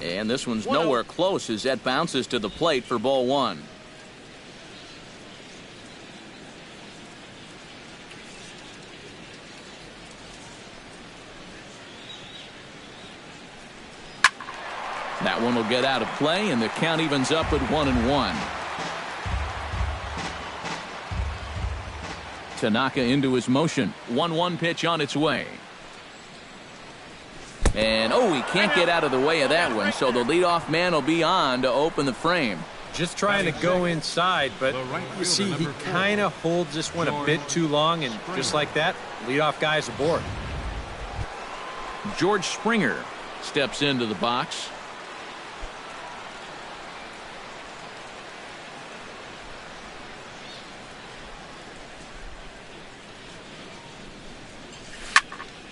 And this one's nowhere close as that bounces to the plate for ball one. That one will get out of play, and the count evens up at 1-1. Tanaka into his motion. 1-1 pitch on its way. And he can't get out of the way of that one, so the leadoff man will be on to open the frame. Just trying to go inside, but you see he kind of holds this one a bit too long, and just like that, leadoff guy's aboard. George Springer steps into the box.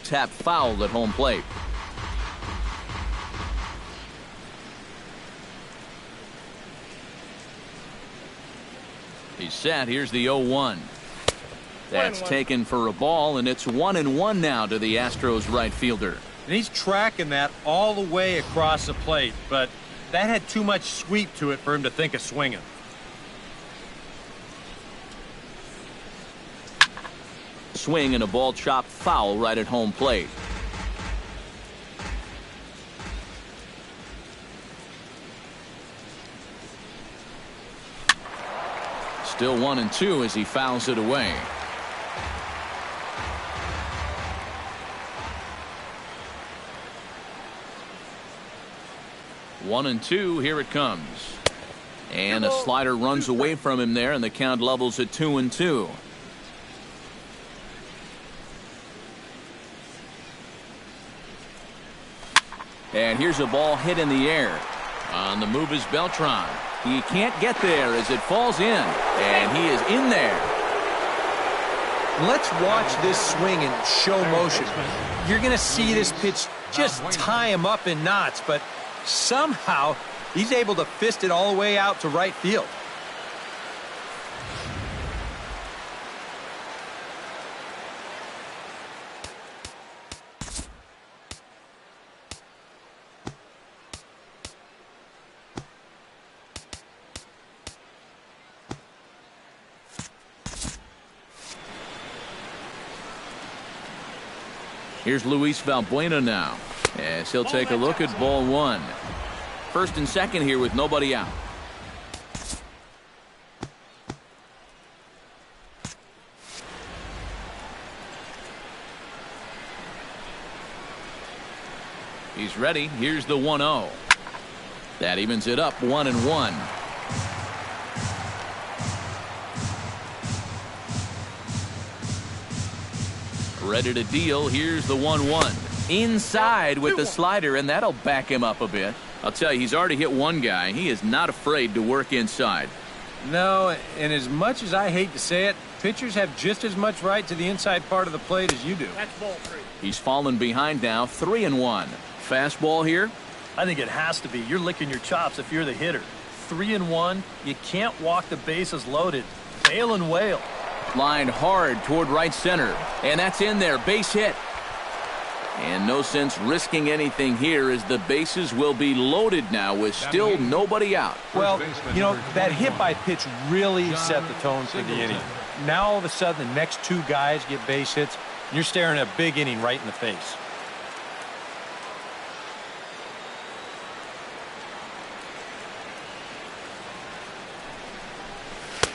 Tap foul at home plate. He's set. Here's the 0-1. That's taken for a ball, and it's 1-1 now to the Astros right fielder. And he's tracking that all the way across the plate, but that had too much sweep to it for him to think of swinging. Swing and a ball chopped foul right at home plate. Still 1-2 as he fouls it away. One and two, here it comes. And a slider runs away from him there, and the count levels at 2-2. And here's a ball hit in the air. On the move is Beltran. He can't get there as it falls in, and he is in there. Let's watch this swing in show motion. You're going to see this pitch just tie him up in knots, but somehow he's able to fist it all the way out to right field. Here's Luis Valbuena now, as he'll take a look at ball one. First and second here with nobody out. He's ready. Here's the 1-0. That evens it up 1-1. Ready to deal. Here's the 1-1. Inside with the slider, and that'll back him up a bit. I'll tell you, he's already hit one guy. He is not afraid to work inside. No, and as much as I hate to say it, pitchers have just as much right to the inside part of the plate as you do. That's ball three. He's fallen behind now, 3-1. Fastball here. I think it has to be. You're licking your chops if you're the hitter. 3-1. You can't walk the bases loaded. Bail and wail. Lined hard toward right center, and that's in there. Base hit. And no sense risking anything here as the bases will be loaded now with still nobody out. Well, you know, that hit by pitch really set the tone for the inning. Now all of a sudden the next two guys get base hits, and you're staring at a big inning right in the face.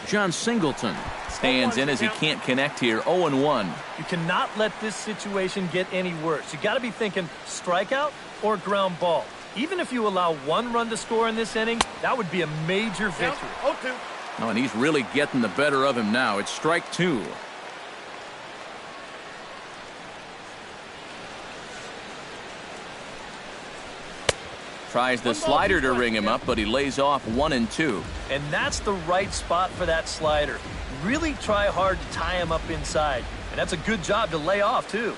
John Singleton stands in as he can't connect here. 0-1. You cannot let this situation get any worse. You got to be thinking strikeout or ground ball. Even if you allow one run to score in this inning, that would be a major victory. 0-2. Oh, and he's really getting the better of him now. It's strike two. Tries the slider to ring him up, but he lays off 1-2. And that's the right spot for that slider. Really try hard to tie him up inside. And that's a good job to lay off, too.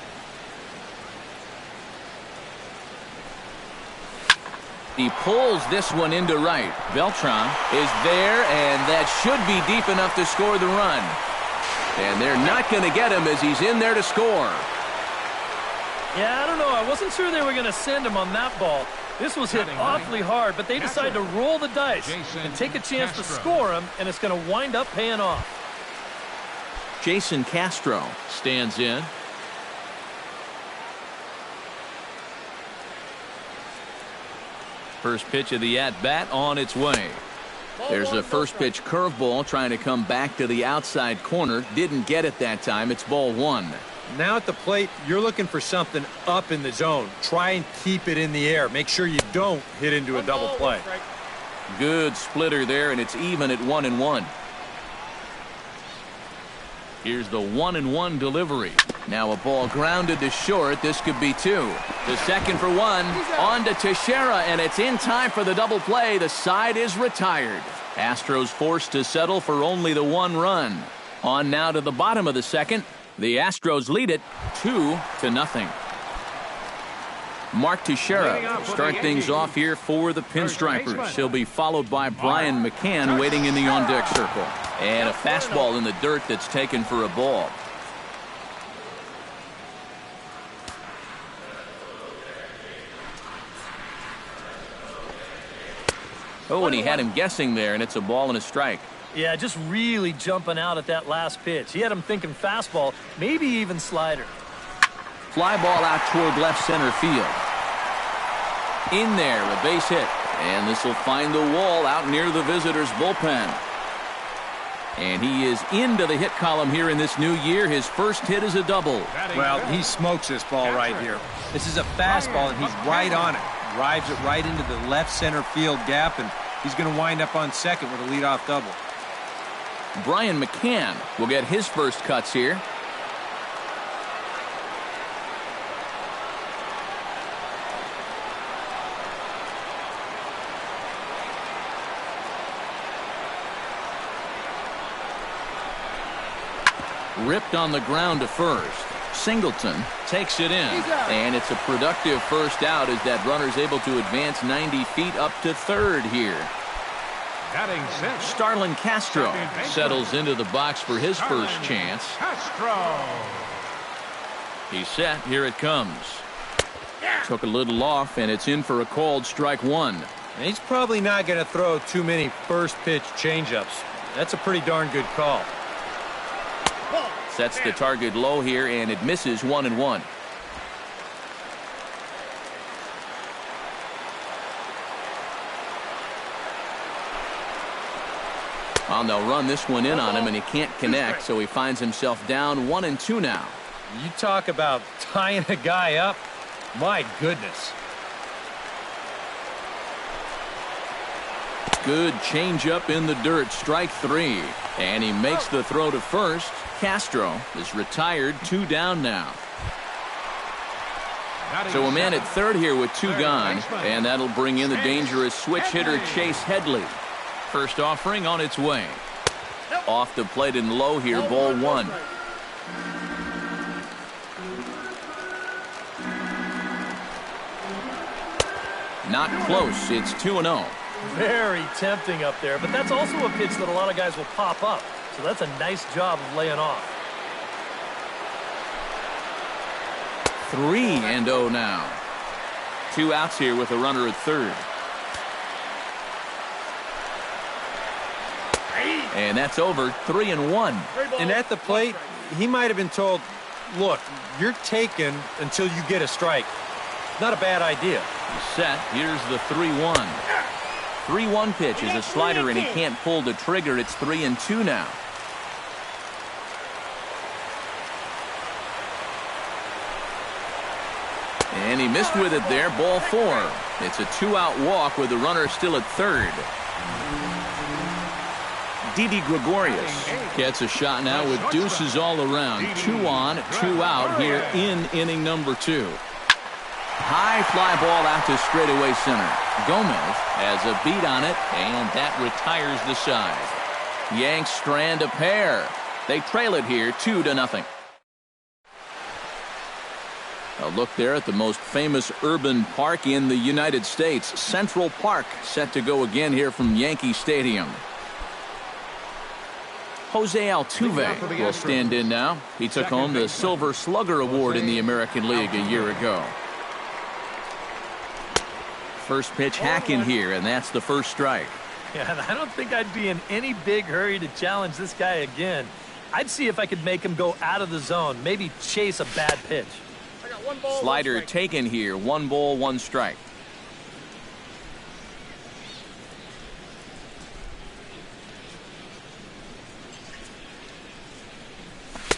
He pulls this one into right. Beltran is there, and that should be deep enough to score the run. And they're not going to get him as he's in there to score. Yeah, I don't know. I wasn't sure they were going to send him on that ball. This was hit awfully hard, but they decided to roll the dice and take a chance to score him, and it's going to wind up paying off. Jason Castro stands in. First pitch of the at-bat on its way. There's a first pitch curveball trying to come back to the outside corner. Didn't get it that time. It's ball one. Now at the plate, you're looking for something up in the zone. Try and keep it in the air. Make sure you don't hit into a double play. Good splitter there, and it's even at 1-1. Here's the 1-1 delivery. Now a ball grounded to short. This could be two. The second for one. On to Teixeira, and it's in time for the double play. The side is retired. Astros forced to settle for only the one run. On now to the bottom of the second. The Astros lead it 2-0. Mark Teixeira will start things off here for the Pinstripers. He'll be followed by Brian McCann waiting in the on-deck circle. And a fastball in the dirt that's taken for a ball. Oh, and he had him guessing there, and it's a ball and a strike. Yeah, just really jumping out at that last pitch. He had him thinking fastball, maybe even slider. Fly ball out toward left center field. In there, a base hit. And this will find the wall out near the visitors' bullpen. And he is into the hit column here in this new year. His first hit is a double. Well, he smokes this ball right here. This is a fastball, and he's right on it. Drives it right into the left center field gap, and he's going to wind up on second with a leadoff double. Brian McCann will get his first cuts here. Ripped on the ground to first. Singleton takes it in, and it's a productive first out as that runner's able to advance 90 feet up to third here. Starlin Castro settles into the box for his first chance. He's set. Here it comes. Took a little off, and it's in for a called strike one. And he's probably not going to throw too many first pitch changeups. That's a pretty darn good call. Sets the target low here, and it misses 1-1. Well, they'll run this one in on him, and he can't connect, so he finds himself down 1-2 now. You talk about tying a guy up. My goodness. Good changeup in the dirt, strike three. And he makes the throw to first. Castro is retired, 2 down now. So a man at third here with 2 gone, and that'll bring in the dangerous switch hitter Chase Headley. First offering on its way. Off the plate and low here, ball one. Not close. It's 2-0. Very tempting up there, but that's also a pitch that a lot of guys will pop up. So that's a nice job of laying off. 3-0 now. 2 outs here with a runner at third. And that's over. 3-1. And at the plate, he might have been told, look, you're taken until you get a strike. Not a bad idea. He's set. Here's the 3-1. 3-1 pitch is a slider, and he can't pull the trigger. It's 3-2 now. And he missed with it there. Ball 4. It's a 2-out walk with the runner still at third. Didi Gregorius gets a shot now with deuces all around. 2 on, 2 out here in inning number 2. High fly ball out to straightaway center. Gomez has a beat on it, and that retires the side. Yanks strand a pair. They trail it here 2-0. A look there at the most famous urban park in the United States. Central Park set to go again here from Yankee Stadium. Jose Altuve will stand in now. He took home the Silver Slugger Award in the American League a year ago. First pitch hacking here, and that's the first strike. Yeah, and I don't think I'd be in any big hurry to challenge this guy again. I'd see if I could make him go out of the zone, maybe chase a bad pitch. I got 1 ball, Slider 1 strike. taken here. 1 ball, 1 strike.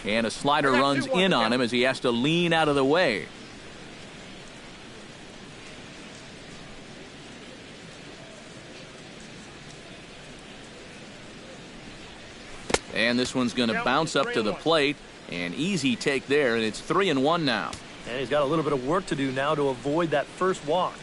And a slider runs in on him as he has to lean out of the way. And this one's going to bounce up to the plate. An easy take there, and it's 3-1 now. And he's got a little bit of work to do now to avoid that first walk.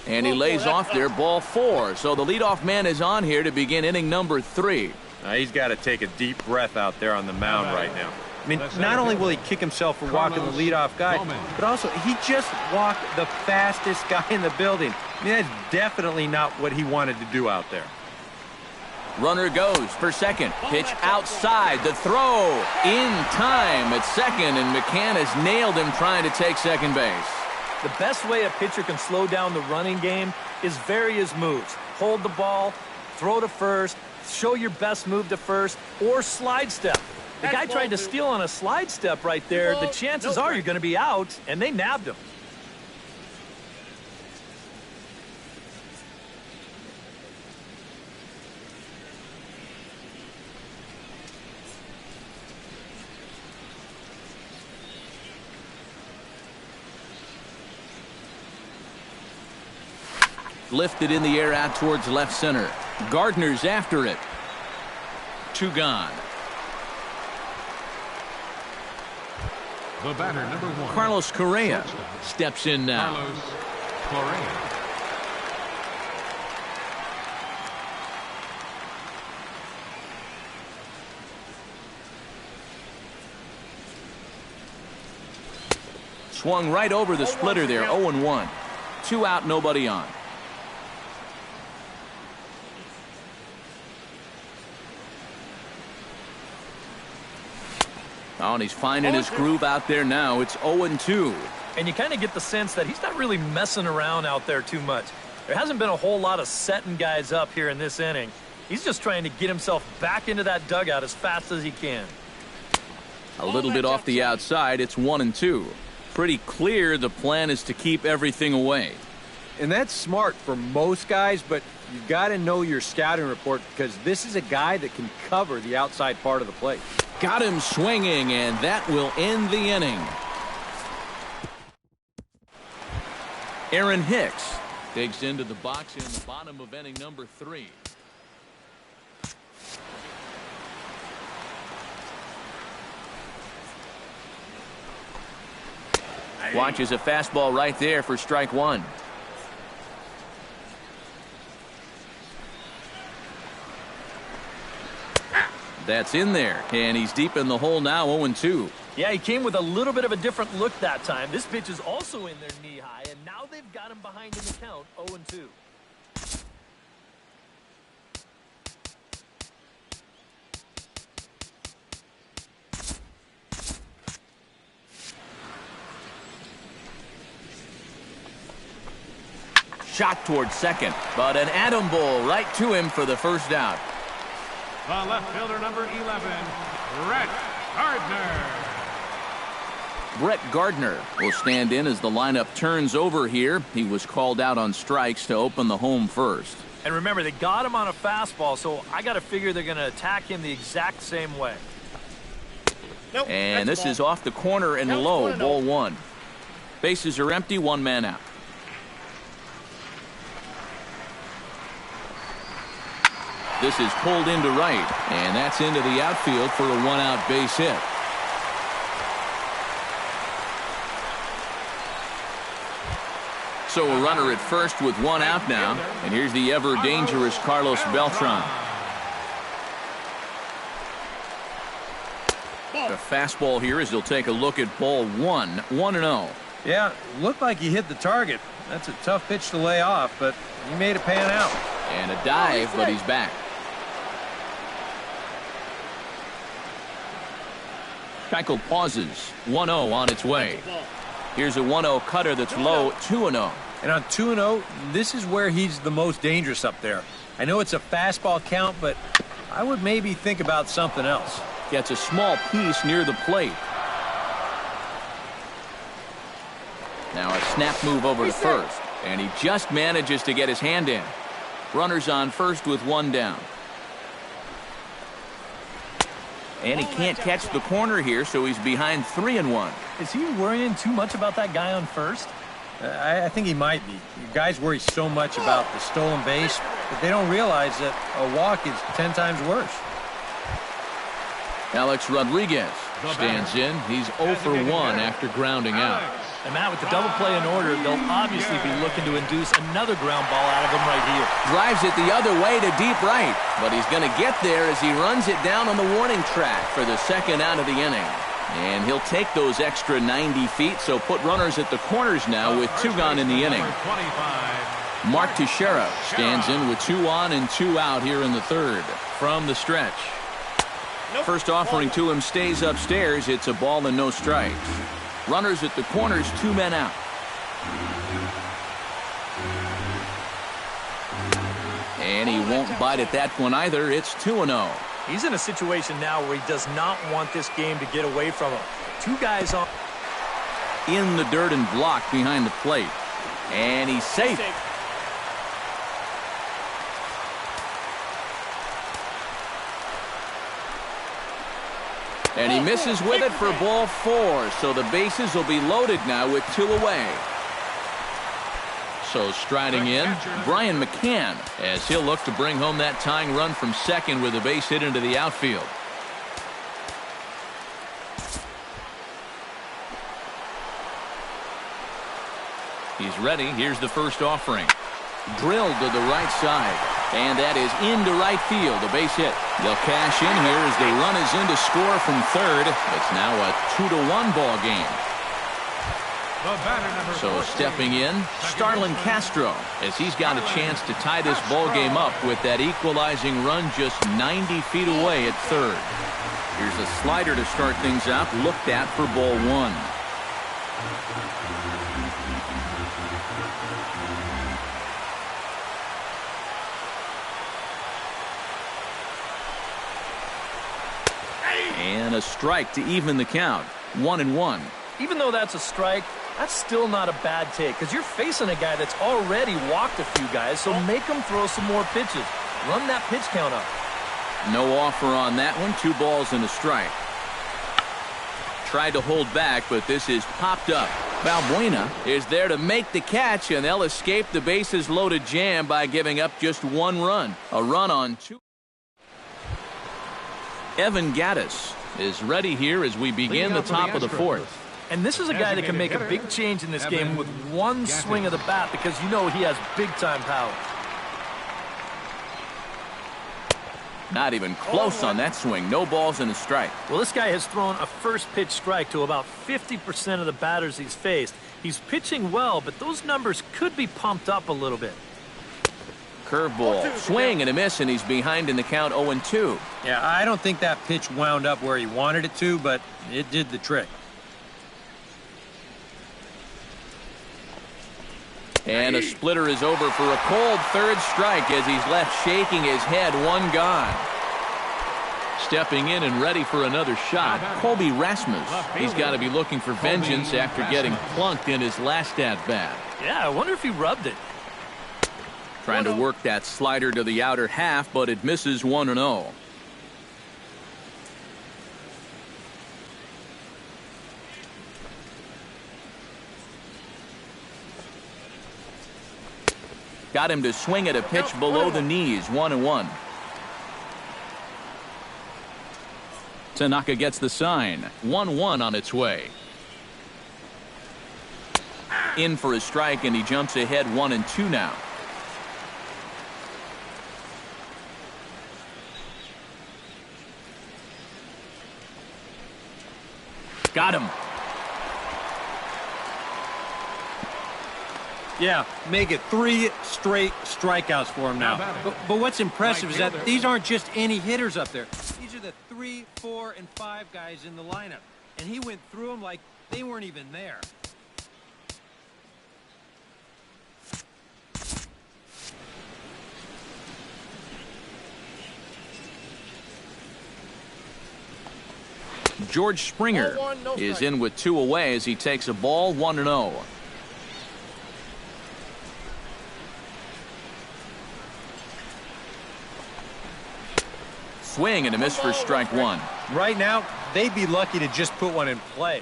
And he lays off there, ball 4. So the leadoff man is on here to begin inning number 3. He's got to take a deep breath out there on the mound right now. I mean, not only will he kick himself for walking the leadoff guy, but also he just walked the fastest guy in the building. I mean, that's definitely not what he wanted to do out there. Runner goes for second. Pitch outside. The throw in time at second, and McCann has nailed him trying to take second base. The best way a pitcher can slow down the running game is vary his moves. Hold the ball, throw to first, show your best move to first, or slide step. The guy tried to steal on a slide step right there. The chances are you're going to be out, and they nabbed him. Lifted in the air out towards left center. Gardner's after it. 2 gone. The batter, number 1. Carlos Correa steps in now. Carlos Correa. Swung right over the splitter there. 0-1. 2 out, nobody on. Oh, and he's finding his groove out there now. It's 0-2. And you kind of get the sense that he's not really messing around out there too much. There hasn't been a whole lot of setting guys up here in this inning. He's just trying to get himself back into that dugout as fast as he can. A little bit off the outside. It's 1-2. Pretty clear the plan is to keep everything away. And that's smart for most guys, but you've got to know your scouting report because this is a guy that can cover the outside part of the plate. Got him swinging, and that will end the inning. Aaron Hicks digs into the box in the bottom of inning number 3. Watches a fastball right there for strike 1. That's in there, and he's deep in the hole now, 0-2. Yeah, he came with a little bit of a different look that time. This pitch is also in there knee-high, and now they've got him behind in the count, 0-2. Shot towards second, but an atom ball right to him for the first out. The left fielder, number 11, Brett Gardner. Brett Gardner will stand in as the lineup turns over here. He was called out on strikes to open the home first. And remember, they got him on a fastball, so I got to figure they're going to attack him the exact same way. Nope, And this ball. is off the corner and Now it's low, 1-0. ball 1. Bases are empty, 1 man out. This is pulled into right, and that's into the outfield for a 1-out base hit. So a runner at first with 1 out now, and here's the ever dangerous Carlos Beltran. The fastball here as he'll take a look at ball 1, 1-0. Yeah, looked like he hit the target. That's a tough pitch to lay off, but he made it pan out. And a dive, but he's back. Keuchel pauses. 1-0 on its way. Here's a 1-0 cutter that's low, 2-0. And on 2-0, this is where he's the most dangerous up there. I know it's a fastball count, but I would maybe think about something else. Gets a small piece near the plate. Now a snap move over to first, and he just manages to get his hand in. Runners on first with one down. And he can't catch the corner here, so he's behind 3-1. Is he worrying too much about that guy on first? I think he might be. Guys worry so much about the stolen base, but they don't realize that a walk is 10 times worse. Alex Rodriguez stands in. He's 0 for 1 after grounding out. And Matt, with the double play in order, they'll obviously be looking to induce another ground ball out of him right here. Drives it the other way to deep right, but he's going to get there as he runs it down on the warning track for the second out of the inning. And he'll take those extra 90 feet, so put runners at the corners now with 2 gone in the inning. Mark Teixeira stands in with 2 on and 2 out here in the third from the stretch. First offering to him stays upstairs. It's a ball and no strikes. Runners at the corners, 2 men out. And he won't bite at that one either. It's 2-0. He's in a situation now where he does not want this game to get away from him. 2 guys on in the dirt and blocked behind the plate. And he's safe. And he misses with it for ball 4. So the bases will be loaded now with 2 away. So striding in, Brian McCann, as he'll look to bring home that tying run from second with a base hit into the outfield. He's ready. Here's the first offering. Drilled to the right side. And that is into right field, a base hit. They'll cash in here as the run is in to score from third. It's now a 2-1 ball game. So stepping in, Starlin Castro, as he's got a chance to tie this ball game up with that equalizing run just 90 feet away at third. Here's a slider to start things out, looked at for ball 1. And a strike to even the count. 1-1. Even though that's a strike, that's still not a bad take because you're facing a guy that's already walked a few guys, so make him throw some more pitches. Run that pitch count up. No offer on that one. 2 balls and a strike. Tried to hold back, but this is popped up. Balbuena is there to make the catch, and they'll escape the bases loaded jam by giving up just 1 run. A run on 2. Evan Gattis is ready here as we begin the top of the 4th. And this is a guy that can make a big change in this game with 1 swing of the bat because you know he has big-time power. Not even close on that swing. No balls and a strike. Well, this guy has thrown a first-pitch strike to about 50% of the batters he's faced. He's pitching well, but those numbers could be pumped up a little bit. Curveball, swing and a miss, and he's behind in the count 0-2. Yeah, I don't think that pitch wound up where he wanted it to, but it did the trick. And a splitter is over for a cold third strike as he's left shaking his head. 1 gone. Stepping in and ready for another shot, Colby Rasmus. He's got to be looking for vengeance after getting plunked in his last at-bat. Yeah, I wonder if he rubbed it. Trying to work that slider to the outer half, but it misses 1-0. Got him to swing at a pitch below the knees. 1-1. Tanaka gets the sign. 1-1 on its way. In for a strike, and he jumps ahead 1-2 now. Got him. Yeah, make it 3 straight strikeouts for him now. But what's impressive is that these aren't just any hitters up there. These are the 3, 4, and 5 guys in the lineup. And he went through them like they weren't even there. George Springer Ball one, no is strike. in with 2 away as he takes a ball 1-0. Swing and a miss for strike 1. Right now, they'd be lucky to just put one in play.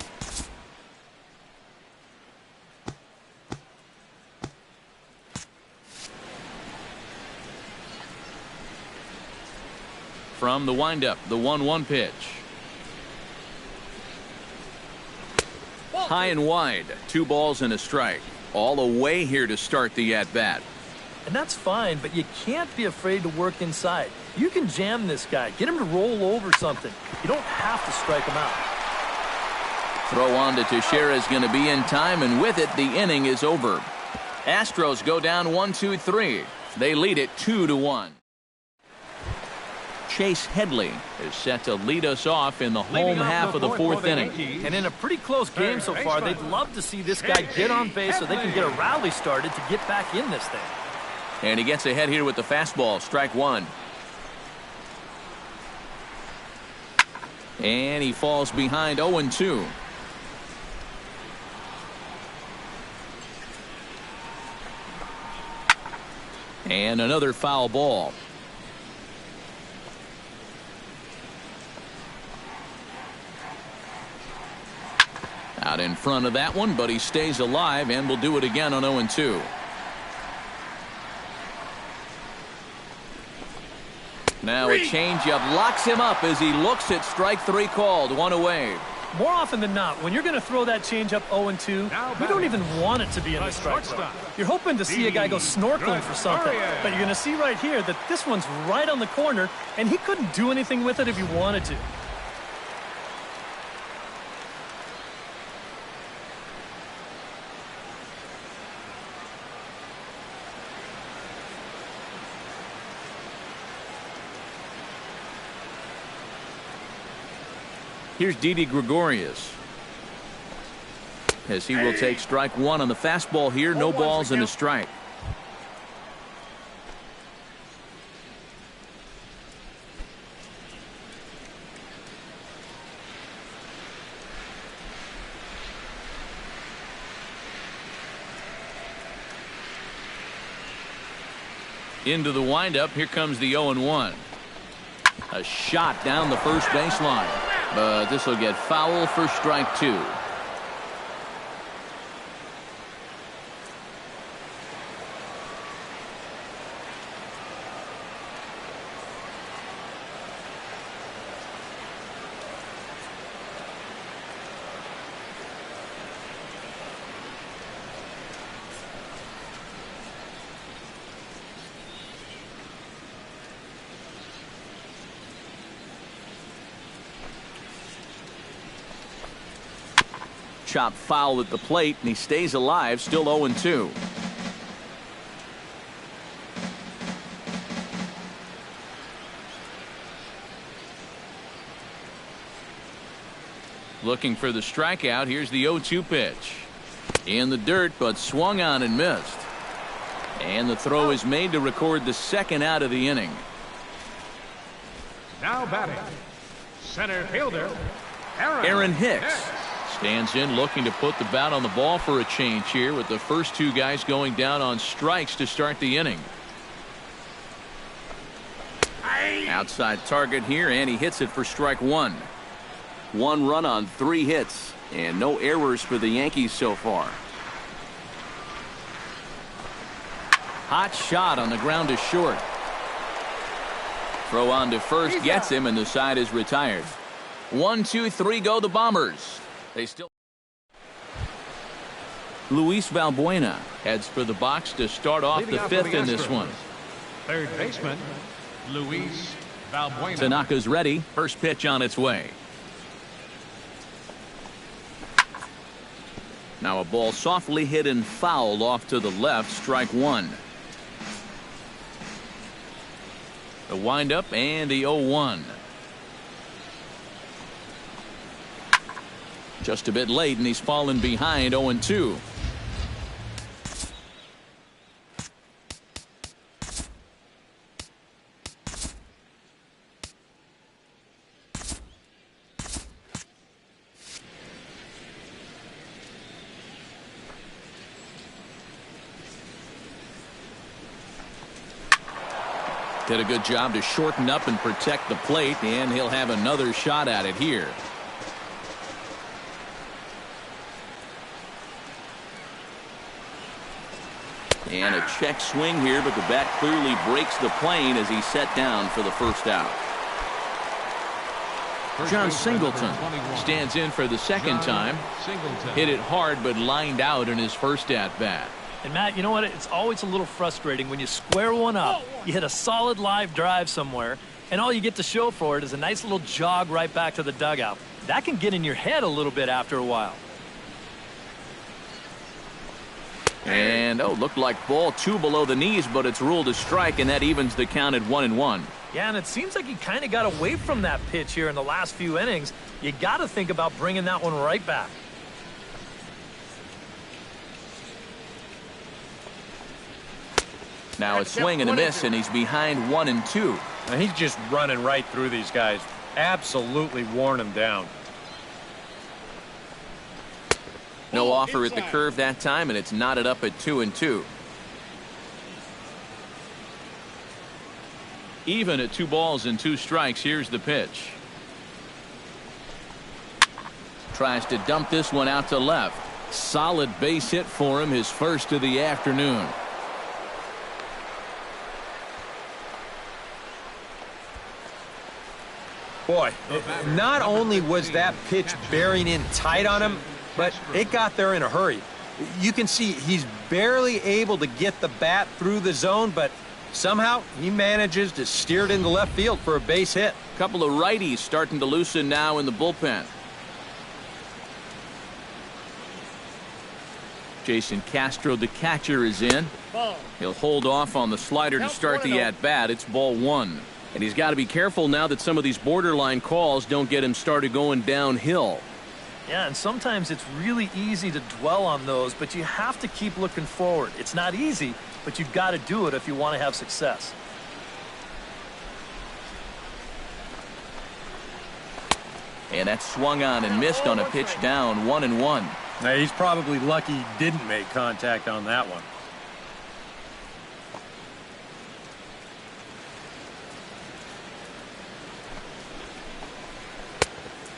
From the windup, the 1-1 pitch. High and wide, 2 balls and a strike. All away here to start the at-bat. And that's fine, but you can't be afraid to work inside. You can jam this guy. Get him to roll over something. You don't have to strike him out. Throw on to Teixeira is going to be in time, and with it, the inning is over. Astros go down 1-2-3. They lead it 2-1. Chase Headley is set to lead us off in the home half of the 4th inning. And in a pretty close game so far, they'd love to see this guy get on base so they can get a rally started to get back in this thing. And he gets ahead here with the fastball, strike 1. And he falls behind 0-2. And another foul ball. Out in front of that one, but he stays alive and will do it again on 0-2. Now a changeup locks him up as he looks at strike 3 called. 1 away. More often than not, when you're going to throw that changeup 0-2, you don't even want it to be in the strike zone. You're hoping to see a guy go snorkeling for something, but you're going to see right here that this one's right on the corner, and he couldn't do anything with it if he wanted to. Here's Didi Gregorius as he will take strike 1 on the fastball here. No balls and a strike. Into the windup. Here comes the 0-1. A shot down the first baseline. But this will get foul for strike 2. Chop foul at the plate, and he stays alive, still 0-2. Looking for the strikeout. Here's the 0-2 pitch. In the dirt, but swung on and missed. And the throw is made to record the second out of the inning. Now batting, center fielder, Aaron Hicks stands in looking to put the bat on the ball for a change here with the first 2 guys going down on strikes to start the inning. Outside target here, and he hits it for strike 1. 1 run on 3 hits and no errors for the Yankees so far. Hot shot on the ground to short. Throw on to first gets him, and the side is retired. 1, 2, 3 go the Bombers. They still. Luis Valbuena heads for the box to start off the 5th in this one. Third baseman, Luis Valbuena. Tanaka's ready. First pitch on its way. Now a ball softly hit and fouled off to the left. Strike 1. The windup and the 0-1. Just a bit late, and he's fallen behind 0-2. Did a good job to shorten up and protect the plate, and he'll have another shot at it here. And a check swing here, but the bat clearly breaks the plane as he's set down for the first out. John Singleton stands in for the second time. Hit it hard, but lined out in his first at-bat. And, Matt, you know what? It's always a little frustrating when you square one up, you hit a solid live drive somewhere, and all you get to show for it is a nice little jog right back to the dugout. That can get in your head a little bit after a while. And, looked like ball 2 below the knees, but it's ruled a strike, and that evens the count at 1-1. Yeah, and it seems like he kind of got away from that pitch here in the last few innings. You got to think about bringing that one right back. Now a swing and a miss, and he's behind 1-2. Now he's just running right through these guys. Absolutely worn them down. No offer at the curve that time, and it's knotted up at 2-2. Even at 2 balls and 2 strikes. Here's the pitch. Tries to dump this one out to left. Solid base hit for him, his first of the afternoon. Boy, not only was that pitch bearing in tight on him, but it got there in a hurry. You can see he's barely able to get the bat through the zone, but somehow he manages to steer it into left field for a base hit. A couple of righties starting to loosen now in the bullpen. Jason Castro, the catcher, is in. He'll hold off on the slider to start the at-bat. It's ball 1. And he's got to be careful now that some of these borderline calls don't get him started going downhill. Yeah, and sometimes it's really easy to dwell on those, but you have to keep looking forward. It's not easy, but you've got to do it if you want to have success. And that swung on and missed on a pitch down, 1-1. Now, he's probably lucky he didn't make contact on that one.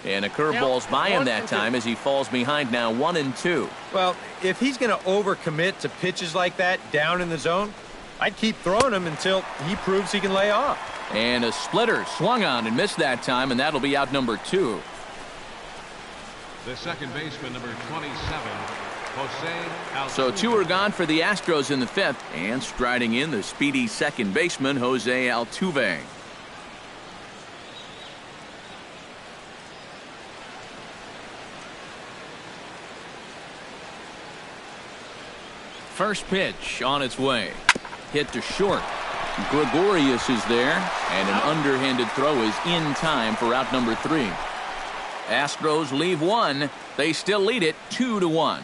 And a curveball's by him that time as he falls behind now 1-2. Well, if he's going to overcommit to pitches like that down in the zone, I'd keep throwing him until he proves he can lay off. And a splitter swung on and missed that time, and that'll be out number 2. The second baseman, number 27, Jose Altuve. So 2 are gone for the Astros in the 5th, and striding in the speedy second baseman, Jose Altuve. First pitch on its way. Hit to short. Gregorius is there, and an underhanded throw is in time for out number 3. Astros leave 1. They still lead it 2-1.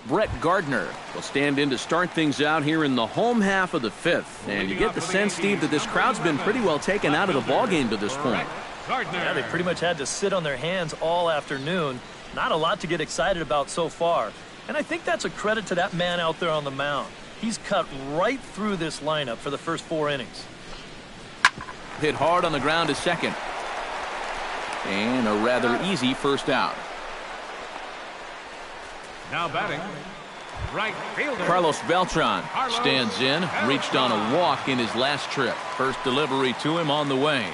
Brett Gardner will stand in to start things out here in the home half of the 5th. And you get the sense, Steve, that this crowd's been pretty well taken out of the ballgame to this point. Yeah, they pretty much had to sit on their hands all afternoon. Not a lot to get excited about so far. And I think that's a credit to that man out there on the mound. He's cut right through this lineup for the first 4 innings. Hit hard on the ground to second. And a rather easy first out. Now batting, right fielder Carlos Beltran stands in, reached on a walk in his last trip. First delivery to him on the way.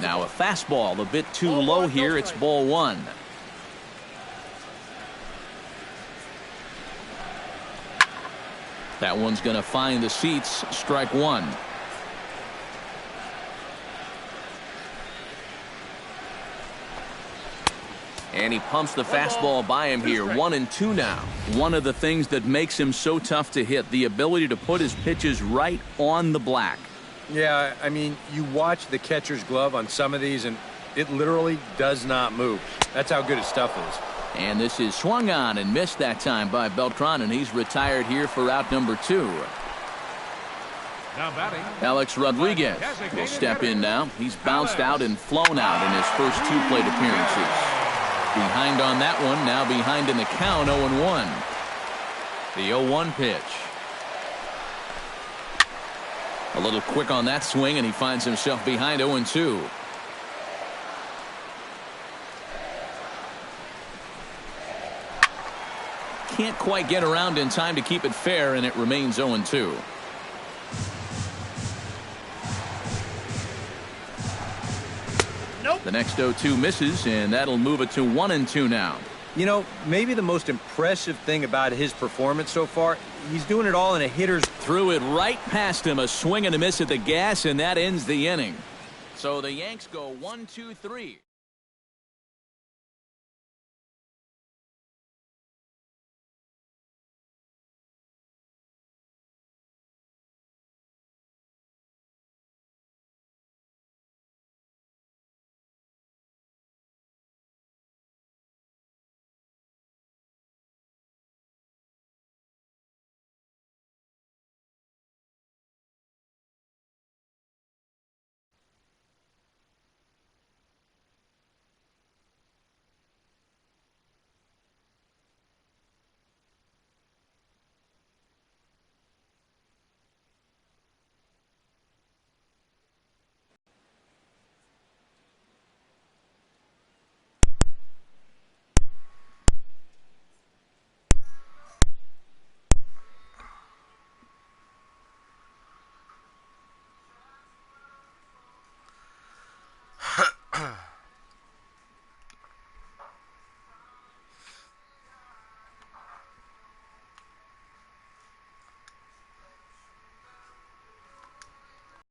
Now a fastball a bit too low here. It's ball 1. That one's going to find the seats. Strike 1. And he pumps the fastball by him here. 1-2 now. One of the things that makes him so tough to hit, the ability to put his pitches right on the black. Yeah, I mean, you watch the catcher's glove on some of these, and it literally does not move. That's how good his stuff is. And this is swung on and missed that time by Beltran, and he's retired here for out number 2. Now batting, Alex Rodriguez will step in now. He's bounced out and flown out in his first 2 plate appearances. Behind on that one. Now behind in the count. 0-1. The 0-1 pitch. A little quick on that swing, and he finds himself behind 0-2. Can't quite get around in time to keep it fair, and it remains 0-2. Nope. The next 0-2 misses, and that'll move it to 1-2 now. You know, maybe the most impressive thing about his performance so far, he's doing it all in a hitter's. Threw it right past him, a swing and a miss at the gas, and that ends the inning. So the Yanks go 1-2-3.